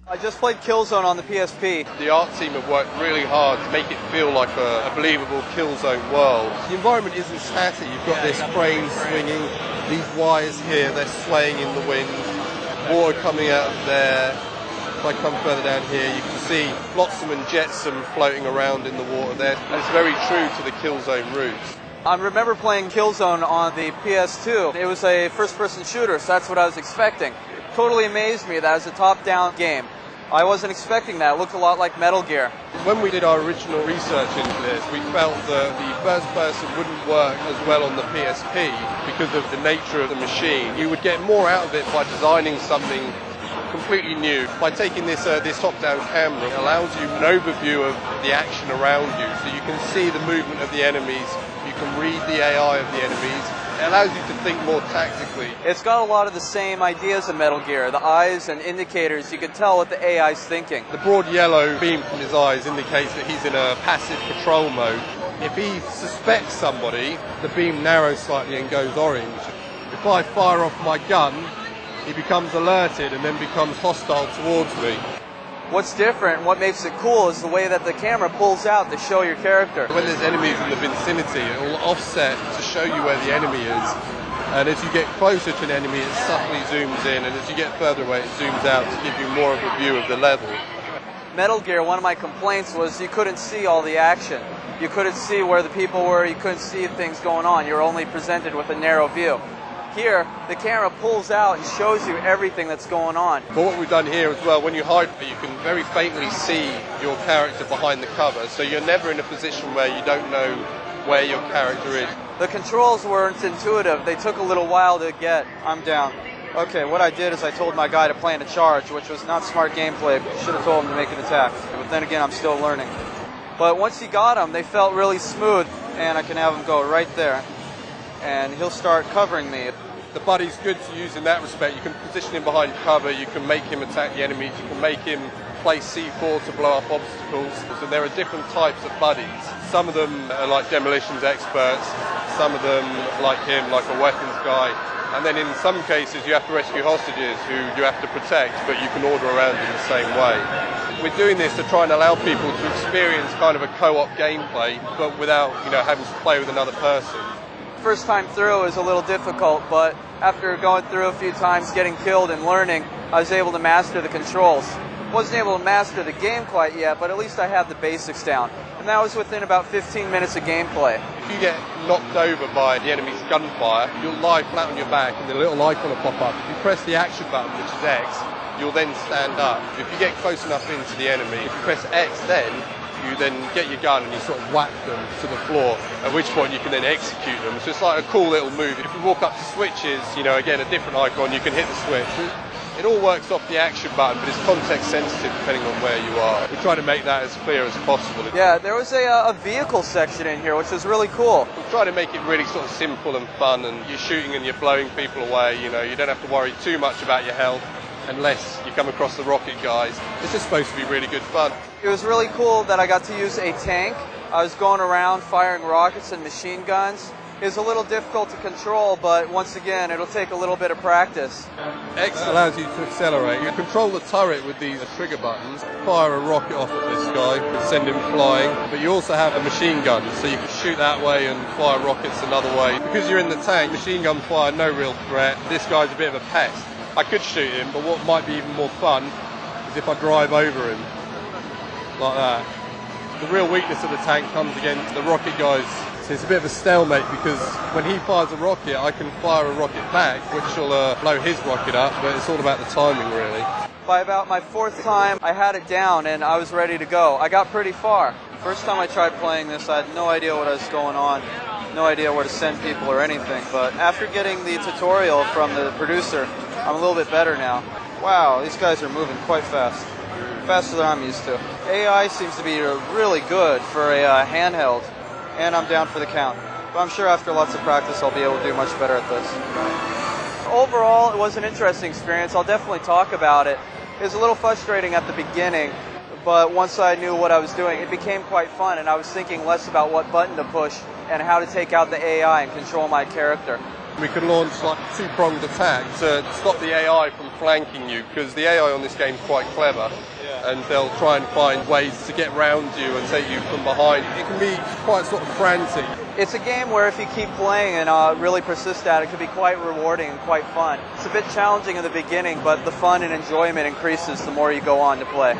I just played KillZone on the PSP. The art team have worked really hard to make it feel like a believable KillZone world. The environment isn't static. You've got this crane swinging, these wires here, they're swaying in the wind, water coming out of there. If I come further down here, you can see flotsam and jetsam floating around in the water there. And it's very true to the KillZone roots. I remember playing KillZone on the PS2. It was a first-person shooter, so that's what I was expecting. It totally amazed me that it was a top-down game. I wasn't expecting that. It looked a lot like Metal Gear. When we did our original research into this, we felt that the first person wouldn't work as well on the PSP because of the nature of the machine. You would get more out of it by designing something completely new. By taking this top-down camera, it allows you an overview of the action around you, so you can see the movement of the enemies, you can read the AI of the enemies. It allows you to think more tactically. It's got a lot of the same ideas of Metal Gear. The eyes and indicators, you can tell what the AI's thinking. The broad yellow beam from his eyes indicates that he's in a passive patrol mode. If he suspects somebody, the beam narrows slightly and goes orange. If I fire off my gun, he becomes alerted and then becomes hostile towards me. What's different, what makes it cool, is the way that the camera pulls out to show your character. When there's enemies in the vicinity, it will offset to show you where the enemy is. And as you get closer to an enemy, it subtly zooms in, and as you get further away, it zooms out to give you more of a view of the level. Metal Gear, one of my complaints was you couldn't see all the action. You couldn't see where the people were, you couldn't see things going on. You were only presented with a narrow view. Here, the camera pulls out and shows you everything that's going on. But what we've done here as well, when you hide, you can very faintly see your character behind the cover, so you're never in a position where you don't know where your character is. The controls weren't intuitive. They took a little while to get. I'm down. Okay, what I did is I told my guy to plan a charge, which was not smart gameplay. Should have told him to make an attack. But then again, I'm still learning. But once he got them, they felt really smooth, and I can have him go right there. And he'll start covering me. The buddy's good to use in that respect. You can position him behind cover, you can make him attack the enemies, you can make him play C4 to blow up obstacles. So there are different types of buddies. Some of them are like demolitions experts, some of them like him, like a weapons guy. And then in some cases you have to rescue hostages who you have to protect, but you can order around in the same way. We're doing this to try and allow people to experience kind of a co-op gameplay, but without, having to play with another person. First time through is a little difficult, but after going through a few times, getting killed and learning, I was able to master the controls. Wasn't able to master the game quite yet, but at least I had the basics down. And that was within about 15 minutes of gameplay. If you get knocked over by the enemy's gunfire, you'll lie flat on your back and the little icon will pop up. If you press the action button, which is X, you'll then stand up. If you get close enough into the enemy, if you press X then, you then get your gun and you sort of whack them to the floor, at which point you can then execute them. So it's like a cool little move. If you walk up to switches, again, a different icon, you can hit the switch. It all works off the action button, but it's context sensitive depending on where you are. We try to make that as clear as possible. Yeah, there was a vehicle section in here, which was really cool. We try to make it really sort of simple and fun, and you're shooting and you're blowing people away, you don't have to worry too much about your health unless you come across the rocket guys. It's just supposed to be really good fun. It was really cool that I got to use a tank. I was going around firing rockets and machine guns. It was a little difficult to control, but once again, it'll take a little bit of practice. X allows you to accelerate. You control the turret with these trigger buttons. Fire a rocket off at this guy and send him flying. But you also have a machine gun, so you can shoot that way and fire rockets another way. Because you're in the tank, machine gun fire, no real threat. This guy's a bit of a pest. I could shoot him, but what might be even more fun is if I drive over him, like that. The real weakness of the tank comes against the rocket guys. So it's a bit of a stalemate because when he fires a rocket, I can fire a rocket back, which will blow his rocket up, but it's all about the timing, really. By about my fourth time, I had it down and I was ready to go. I got pretty far. First time I tried playing this, I had no idea what was going on. No idea where to send people or anything, but after getting the tutorial from the producer, I'm a little bit better now. Wow, these guys are moving quite fast. Faster than I'm used to. AI seems to be really good for a handheld, and I'm down for the count. But I'm sure after lots of practice I'll be able to do much better at this. Overall, it was an interesting experience. I'll definitely talk about it. It was a little frustrating at the beginning, but once I knew what I was doing, it became quite fun, and I was thinking less about what button to push and how to take out the AI and control my character. We can launch like a two-pronged attack to stop the AI from flanking you, because the AI on this game is quite clever, and they'll try and find ways to get round you and take you from behind. It can be quite sort of frantic. It's a game where if you keep playing and really persist at it, it can be quite rewarding and quite fun. It's a bit challenging in the beginning, but the fun and enjoyment increases the more you go on to play.